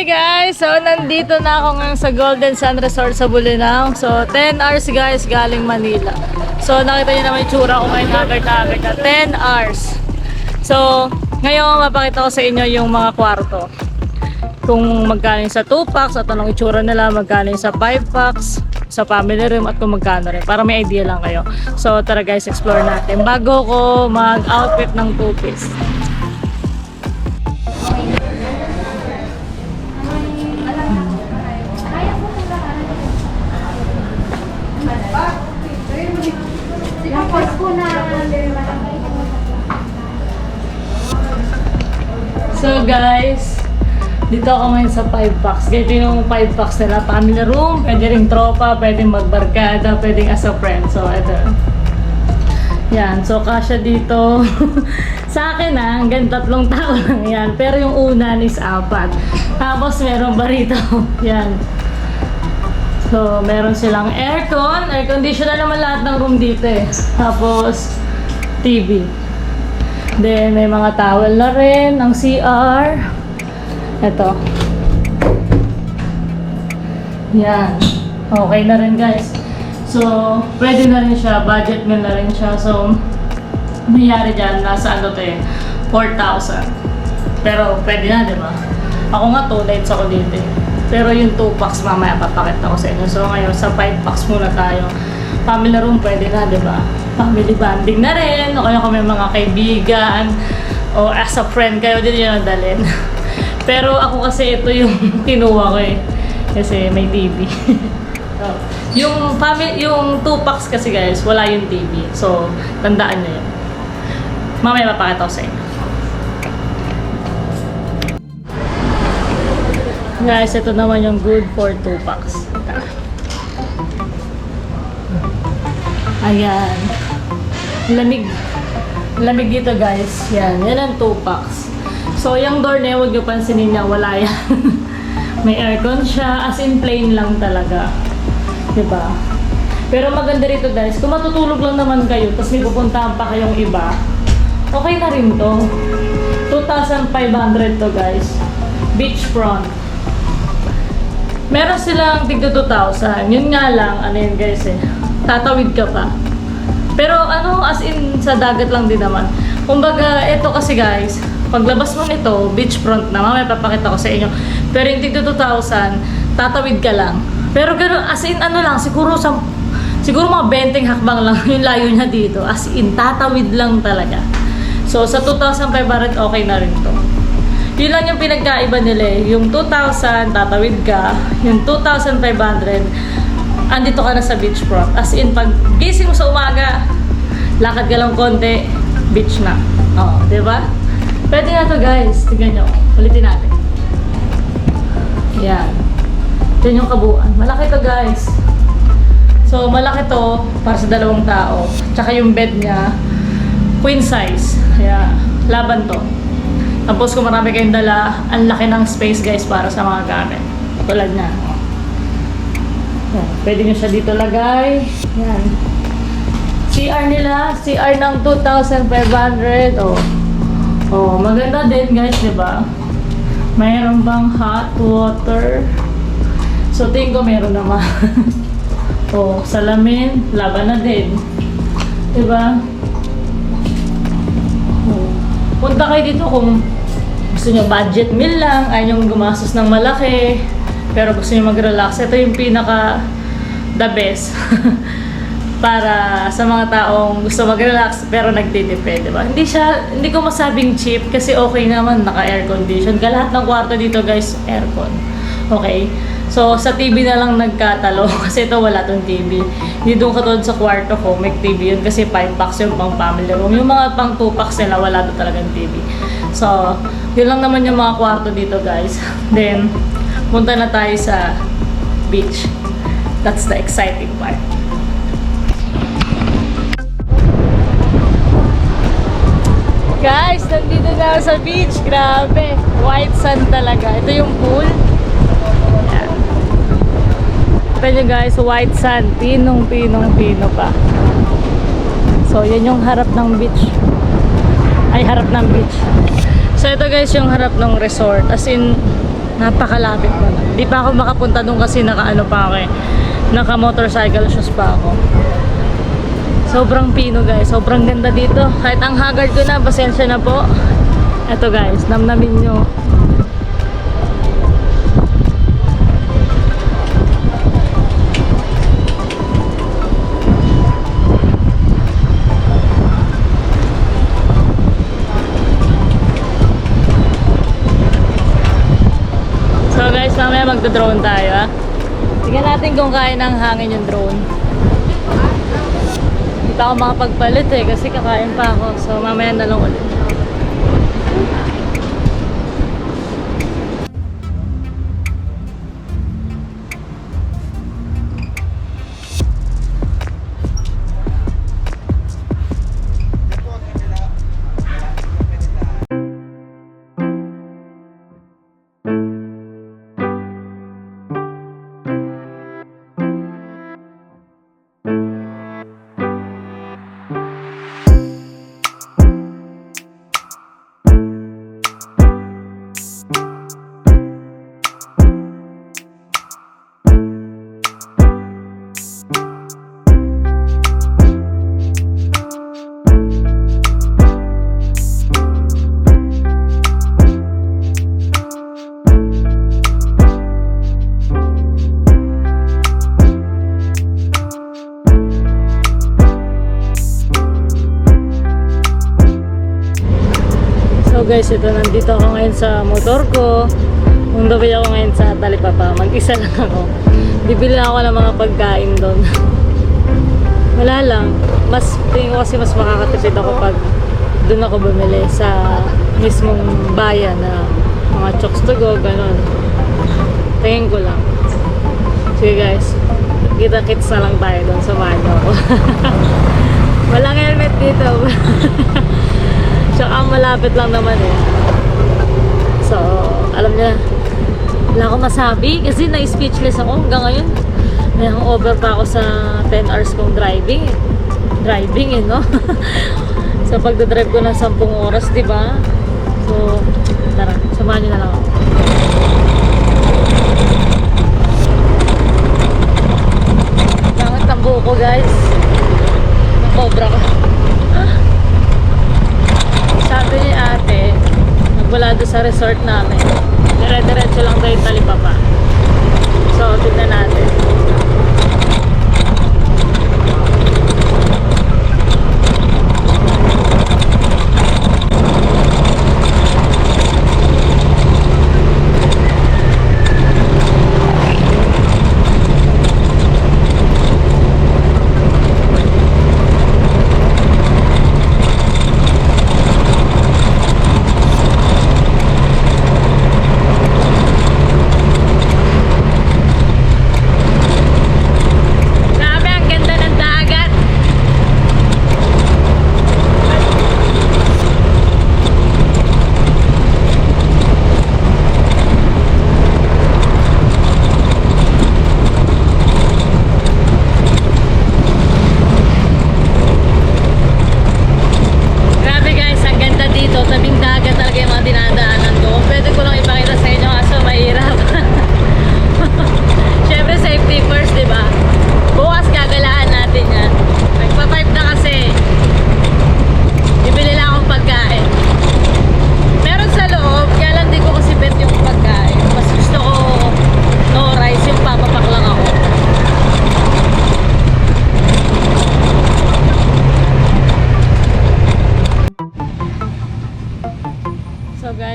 Hi guys! So, nandito na ako ngayon sa Golden Sun Resort sa Bolinao. So, 10 hours guys galing Manila. So, nakita niyo naman yung tsura ko ngayon agad-agad na 10 hours. So, ngayon mapakita ko sa inyo yung mga kwarto. Kung magkano yung sa 2 packs at anong itsura nila, magkano yung sa 5 packs, sa family room at kung magkano rin. Para may idea lang kayo. So, tara guys, explore natin. Bago ko mag-outfit ng 2-piece. So guys, dito ako ngayon sa 5 packs. Ganito yung 5 packs nila. Family room, pwede ring tropa, pwede magbarkada, pwedeng as a friend. So ito. Yan, so kasya dito. Sa akin hanggang 3 tao lang yan. Pero yung unan is 4. Tapos merong barito. Yan. So meron silang aircon. Air conditioner naman lahat ng room dito eh. Tapos TV. Then, may mga towel na rin, ang CR. Ito. Yan. Okay na rin, guys. So, pwede na rin siya. Budget meal na rin siya. So, nangyari dyan, nasa ano to eh, 4,000. Pero, pwede na, di ba? Ako nga, 2 nights ako dito eh. Pero yung 2 packs, mamaya papakita ko sa inyo. So, ngayon, sa 5 packs muna tayo. Family room, pwede na, di ba? Family bonding na rin, o kaya kung may mga kaibigan, o as a friend kayo, din yun ang dalhin. Pero ako kasi ito yung kinuha ko eh, kasi may TV. So, yung 2 packs kasi guys, wala yung TV. So, tandaan nyo yun. Mamaya mapakita ko sa inyo. Guys, ito naman yung good for 2 packs. Ayan. Lamig. Lamig dito guys. Yan. Yan ang 2 packs. So, yung door na huwag nyo pansinin niya. Wala yan. May aircon siya. As in plain lang talaga. Diba? Pero maganda rito guys. Kung matutulog lang naman kayo, tapos may pupuntahan pa kayong iba, okay na rin to. 2,500 to guys. Beachfront. Meron silang tigdo 2,000. Yun nga lang. Ano yun guys eh. Tatawid ka pa. Pero ano, as in sa dagat lang din naman. Kumbaga, ito kasi guys, paglabas mo nito, beachfront na, mamaya papakita ko sa inyo. Pero yung tigdo 2,000, tatawid ka lang. Pero gano'n, as in ano lang, siguro mga 20 hakbang lang yung layo niya dito. As in, tatawid lang talaga. So, sa 2,500, okay na rin to. Yun lang yung pinagkaiba nila eh. Yung 2,000, tatawid ka. Yung 2,500, andito ka na sa beachfront. As in, pag gising mo sa umaga, lakad ka lang konti, beach na. Oo, diba? Pwede na to guys. Tignan nyo. Ulitin natin. Yan. Yan yung kabuuan. Malaki to guys. So, malaki to para sa 2 tao. Tsaka yung bed niya, queen size. Kaya, laban to. Tapos kung marami kayong dala, ang laki ng space guys para sa mga gamit. Tulad niya. Yan. Pwede nyo siya dito lagay. Yan. CR nila. CR ng 2,500. Oh, maganda din guys, diba? Mayroon bang hot water? So, tingin ko meron naman. Oh, salamin. Laban na din. Diba? Oh. Punta kayo dito kung gusto nyo budget meal lang, ayaw nyo gumastos ng malaki, pero gusto nyo mag-relax. Ito yung pinaka the best para sa mga taong gusto mag-relax pero nagtitipid, diba? Hindi ko masabing cheap kasi okay naman, naka-air condition. Lahat ng kwarto dito guys, aircon. Okay? So, sa TV na lang nagkatalo kasi ito wala tong TV. Hindi doon katulad sa kwarto ko, may TV yun kasi 5 packs yung pang family room. Yung mga pang 2 packs nila, wala doon talagang TV. So, yun lang naman yung mga kwarto dito guys. Then, punta na tayo sa beach. That's the exciting part. Guys, nandito na sa beach. Grabe. White sand talaga. Ito yung pool. Yan. Ito nyo guys, white sand. Pino pa. So, yan yung harap ng beach. Ay, harap ng beach. So, ito guys yung harap ng resort. As in, Napakalapit pa lang. Di pa ako makapunta doon kasi naka-ano pa ako eh. Naka-motorcycle shoes pa ako. Sobrang pino guys. Sobrang ganda dito. Kahit ang haggard ko na, pasensya na po. Eto guys, namnamin nyo. So guys, mamaya magdo-drone tayo ha. Tingnan natin kung kaya ng hangin yung drone. Hindi pa ako makapagpalit eh kasi kakain pa ako. So mamaya na lang ulit. So guys, ito nandito ako ngayon sa motor ko. On the way ako ngayon sa Talipapa. Mag-isa lang ako. Bibili ako ng mga pagkain doon. Wala lang. Tingin ko kasi mas makakatipid ako pag doon ako bumili sa mismong bayan na mga chokes to go, ganun. Tingin ko lang. Sige guys, kita-kits na lang tayo doon. Samahan niyo ako. Walang helmet dito. Tsaka malapit lang naman eh. So, alam niya, wala akong masabi kasi na-speechless ako hanggang ngayon. May hangover pa ako sa 10 hours kong driving eh, no? So, pagdadrive ko ng 10 oras, di ba? So, tara, samahan niyo na lang ako. Langat ang buho ko, guys. Nakobra ko. Sabi ni ate, nagmula doon sa resort namin, dire-diretso lang tayo Talipapa. So, tignan natin.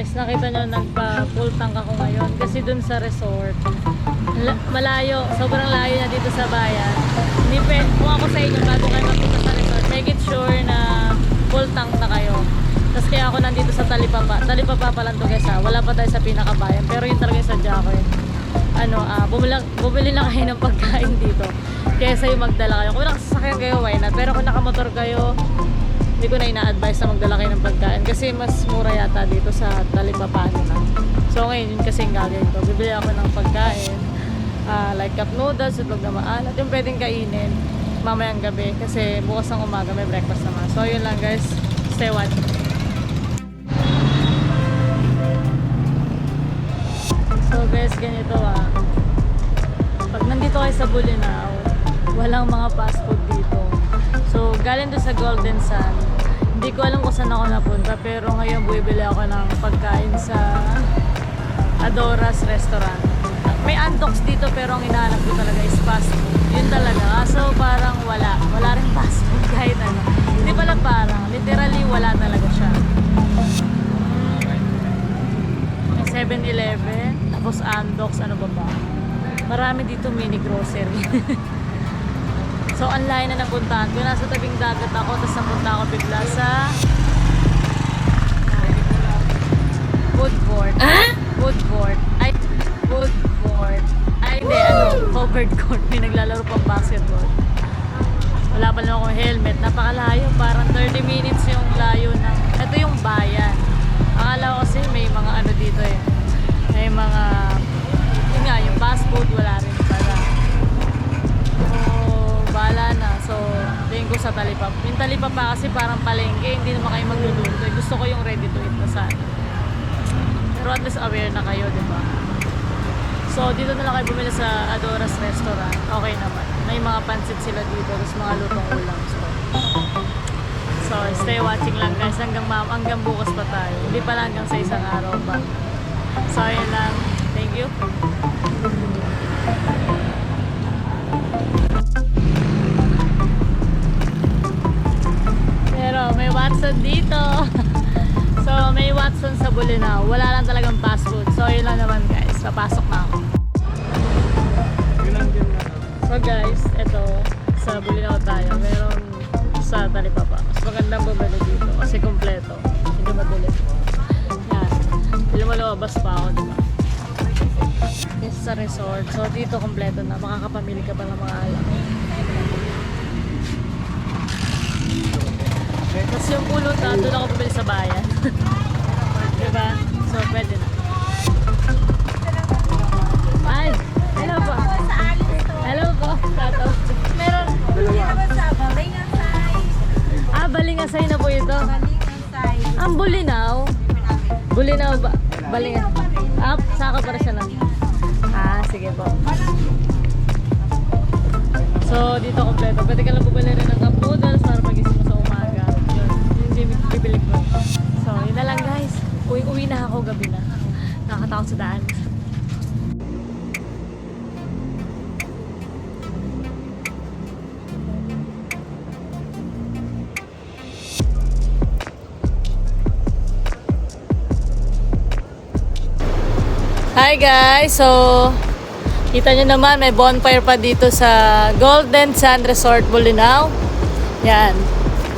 guys, nakita nyo nagpa-full tank ako ngayon kasi dun sa resort malayo, sobrang layo na dito sa bayan. Kung ako sa inyo bago kayo magpunta sa resort, make it sure na full tank na kayo. Tapos kaya ako nandito sa Talipapa pa lang to guys ha. Wala pa tayo sa pinakabayan pero yun talaga yung sadya ko eh. Bumili lang kayo ng pagkain dito kaysa yung magdala kayo. Kung nakasasakyan kayo, why not? Pero kung nakamotor kayo, hindi ko na ina-advise na magdala kayo ng pagkain kasi mas mura yata dito sa Talipapa na. So ngayon yun kasi yung gagawin ko. Bibili ako ng pagkain like cup noodles, itlog na maalat, yung pwedeng kainin mamayang gabi kasi bukas ng umaga may breakfast naman. So yun lang guys, stay watching. So guys, ganito pag nandito kayo sa Bolinao, walang mga fast food dito. So galing doon sa Golden Sun, hindi ko alam kung saan ako napunta, pero ngayon bumibili ako ng pagkain sa Adora's Restaurant. May Antox dito pero ang hinahanap ko talaga is fast food. Yun talaga. So parang wala rin fast food kahit ano. Hindi pala parang, literally wala talaga siya. May 7-Eleven, tapos Antox, ano ba? Marami dito mini grocery. So ang layo na napuntahan ko. Nasa tabing dagat ako, tapos napunta ako bigla sa food court. Food court. Covered court. May naglalaro pang basketball. Wala pa lang akong helmet. Napakalayo. Parang 30 minutes yung layo ng... Ito yung bayan. Akala ko kasi may mga ano dito eh. May mga... Yun nga, yung fast food wala rin pala. So, bahala na. So, tingin ko sa Talipapa. Yung Talipapa kasi parang palengke. Hindi naman kayo magluluto. Gusto ko yung ready to eat na sana. Pero at least aware na kayo, di ba? So, dito na lang kayo bumili sa Adora's Restaurant. Okay naman. May mga pansit sila dito. Tapos mga lutong ulam. So, stay watching lang guys. Hanggang bukas pa tayo. Hindi pala hanggang sa isang araw pa. So, yun lang. Thank you. Pero, may Watson dito. So, may Watson sa Bolinao. Wala lang talagang fast food. So, yun lang naman guys. Papasok na ako. So guys, ito sa Bolinao tayo. Meron sa Talipapa. Mas magandang bumili dito kasi kompleto. Hindi madulit. Yan. Hindi malabas pa ako, diba? Yes, sa resort. So dito kompleto na. Makakapamili ka pa ng mga alam. Tapos yung pulot na, doon ako bumili sa bayan. Diba? So pwede na. Ay! Hello po! Hello po! Tato. Meron! Balingasay na po ito. Ang Bolinao? Bolinao ba? Balingasay. Saka para siya lang. Sige po. So, dito kompleto. Pwede ka lang bumili rin ng cup noodles para magising mo sa umaga. Yun yung bibili ko. So, yun na lang guys. Uwi na ako, gabi na. Nakakatakot sa daan. Hi guys! So, kita nyo naman may bonfire pa dito sa Golden Sun Resort Bolinao. Yan.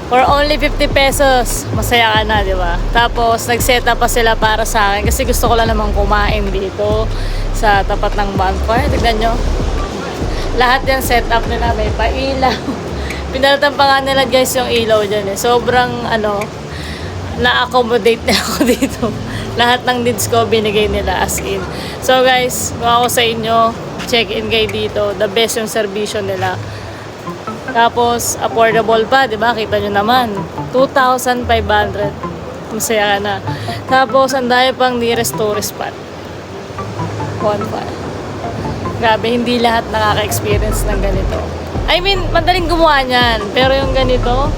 For only 50 pesos. Masaya ka na, di ba? Tapos, nag-set up pa sila para sa akin kasi gusto ko lang namang kumain dito sa tapat ng bonfire. Tignan nyo. Lahat yung set up nila. May pailaw. Pinalatan pa nga nila guys yung ilaw dyan eh. Sobrang na-accommodate na ako dito. Lahat ng needs ko binigay nila as in. So guys, kung ako sa inyo, check-in kayo dito. The best yung servisyo nila. Tapos, affordable pa, di ba? Kita nyo naman. 2,500. Masaya ka na. Tapos, ang dami pang nearest tourist spot. Bonfire. Grabe, hindi lahat nakaka-experience ng ganito. I mean, madaling gumawa niyan. Pero yung ganito,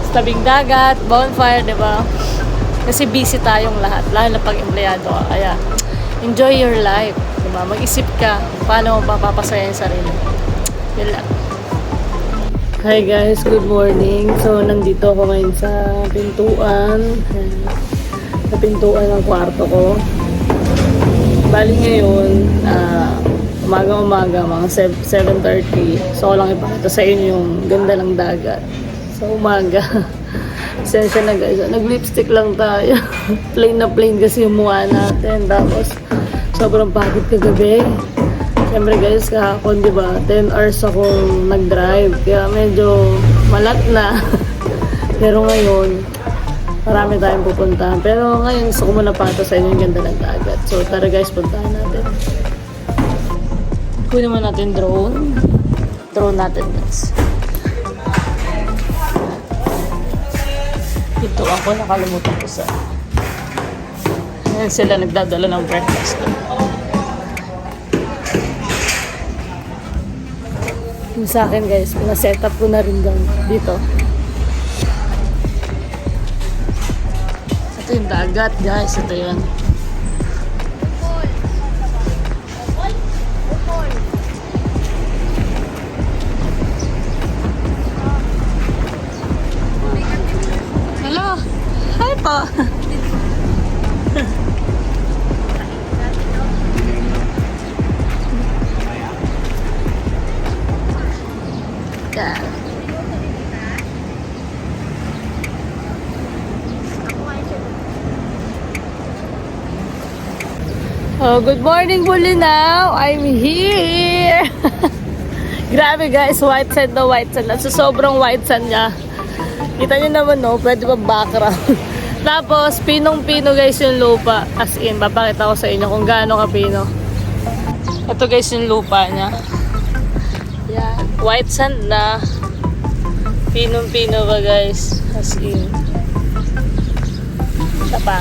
sa tabing dagat, bonfire, di ba? Kasi busy tayong lahat, lalo na pag empleyado ka. Kaya, enjoy your life. Diba? Mag-isip ka paano mo papapasaya yung sarili. Yun lang. Hi guys, good morning. So, nandito ako ngayon sa pintuan. Sa pintuan ng kwarto ko. Bali ngayon, umaga-umaga, mga 7:30. So, ako lang ipakita sa inyo yung ganda ng dagat. Sa umaga. Sensya na guys, nag-lipstick lang tayo. Plain na plain kasi yung mukha natin. Tapos, sobrang pagod kagabi. Siyempre guys, kahapon diba, 10 hours akong nag-drive. Kaya medyo malat na. Pero ngayon, marami tayong pupuntahan. Pero ngayon, gusto ko muna pato sa inyo yung ganda ng dagat. So tara guys, puntahan natin. Kunin naman natin drone. Drone natin guys. Ito ako, nakalimutan ko sa... Ayan sila nagdadala ng breakfast. Yung sa akin guys, pina-set up ko na rin dito. Ito yung dagat guys, ito yun. Hello! Hi po! Yeah. Oh, good morning Bulinaw! I'm here! Grabe guys, white sand na white sand. At sa sobrang white sand niya, kita niyo naman no, pwede ba background? Tapos, pinong-pino guys yung lupa. As in, papakita ko sa inyo kung gaano kapino. Ito guys yung lupa niya. Yan. White sand na. Pinong-pino ba guys? As in. Siya pa.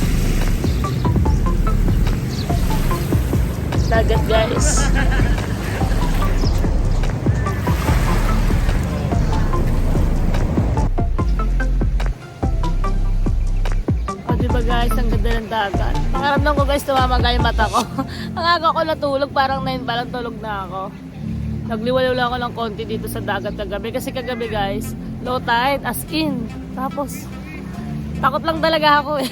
Dagat guys. O diba guys, ang ganda ng dagat. Pangaramdam ko guys, tumamaga yung mata ko. Ang aga ko natulog, parang 9 pa lang tulog na ako. Nagliwalaw lang ako ng konti dito sa dagat kagabi. Kasi kagabi guys, low tide, as in. Tapos, takot lang talaga ako eh.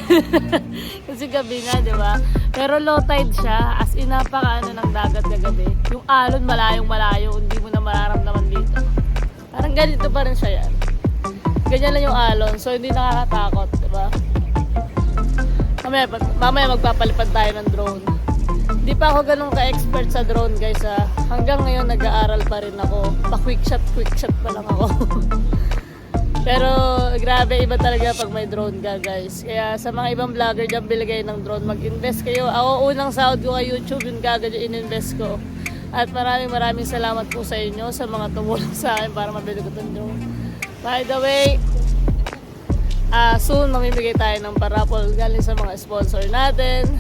Kasi gabi nga, di ba? Pero low tide siya, as in napaka ng dagat kagabi. Yung alon malayong malayo, hindi mo na mararamdaman dito. Parang ganito pa rin siya yan. Ganyan lang yung alon, so hindi nakakatakot, di ba? Mamaya magpapalipad tayo ng drone. Hindi pa ako ganun ka-expert sa drone guys ha. Hanggang ngayon nag-aaral pa rin ako. Pa-quick shot pa lang ako. Pero grabe, iba talaga pag may drone ka guys. Kaya sa mga ibang vlogger dyan, biligay ng drone, mag-invest kayo. Ako unang sahod ko kay YouTube, yung kagad yung in-invest ko. At maraming salamat po sa inyo, sa mga tumulong sa akin para mabili ko itong drone. By the way, soon mamimigay tayo ng parapol galing sa mga sponsor natin.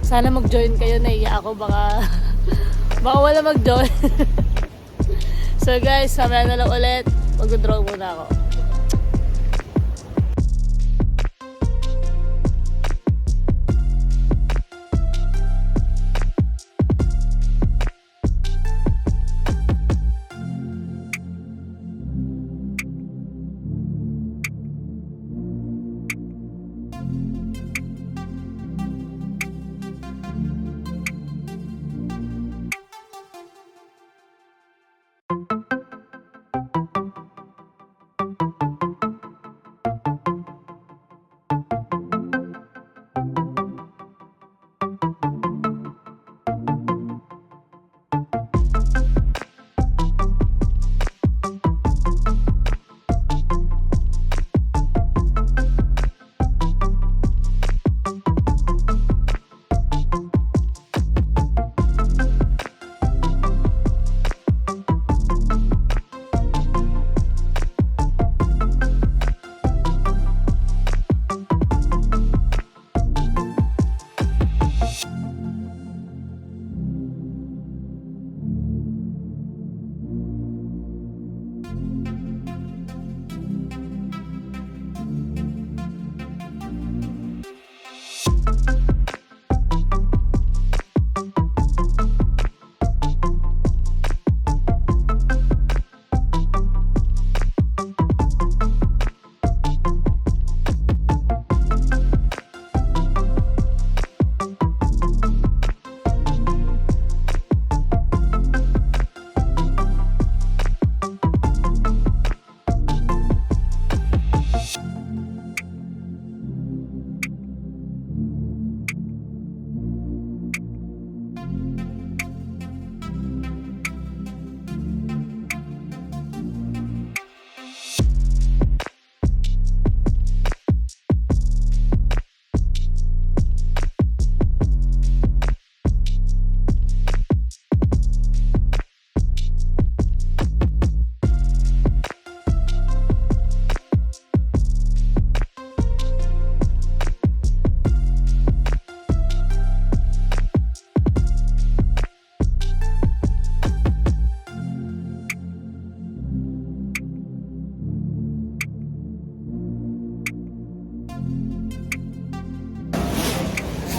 Sana mag-join kayo, naiya ako, baka wala mag-join. So guys, mamaya na lang ulit, mag-draw muna ako.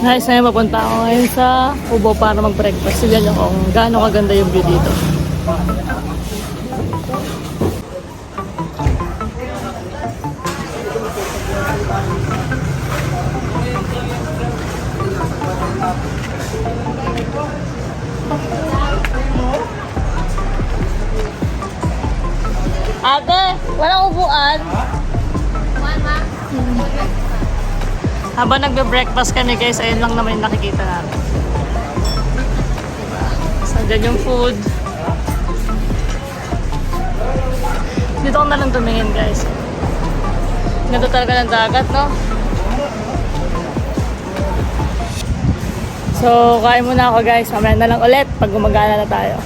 Guys, ngayon mapunta ako ngayon sa Ubo para mag-breakfast. Tignan nyo kung gaano kaganda yung view dito. Ate, walang upuan. Habang nagbe-breakfast kami guys, ayun lang naman yung nakikita namin. So, dyan yung food. Dito ko na lang tumingin guys. Ganda talaga ng dagat, no? So, kain muna ako guys. Mamaya na lang ulit pag gumagana na tayo.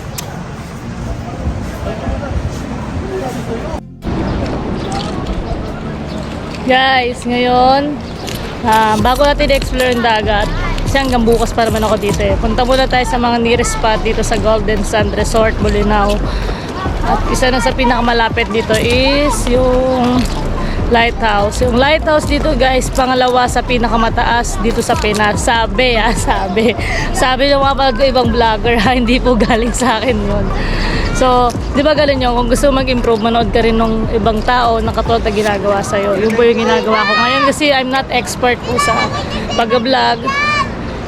Guys, ngayon bago natin i-explore yung dagat, kasi hanggang bukas pa naman ako dito eh. Punta muna tayo sa mga nearest spot dito sa Golden Sand Resort, Bolinao. At isa na sa pinakamalapit dito is yung lighthouse. Yung lighthouse dito guys, pangalawa sa pinakamataas dito sa Pinas. Sabi ng mga ibang vlogger ha, hindi po galing sa akin yun. So, di ba galing yun, kung gusto mag-improve, manood ka rin ng ibang tao na katulad na ginagawa sa'yo. Yun po yung ginagawa ko ngayon kasi I'm not expert po sa pag-vlog.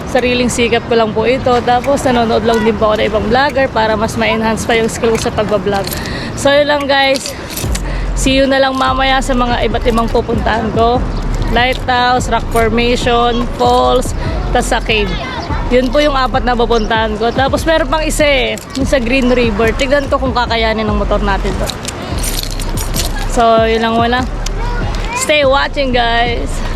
Sariling sikap ko lang po ito. Tapos nanonood lang din po ako ng ibang vlogger para mas ma-enhance pa yung skill ko sa pag-vlog. So, yun lang guys. See you na lang mamaya sa mga iba't ibang pupuntahan ko. Lighthouse, rock formation, falls, tas sa cave. Yun po yung 4 na pupuntahan ko. Tapos meron pang isa eh, yung sa Green River. Tignan ko kung kakayanin ng motor natin to. So, yun lang wala. Stay watching guys!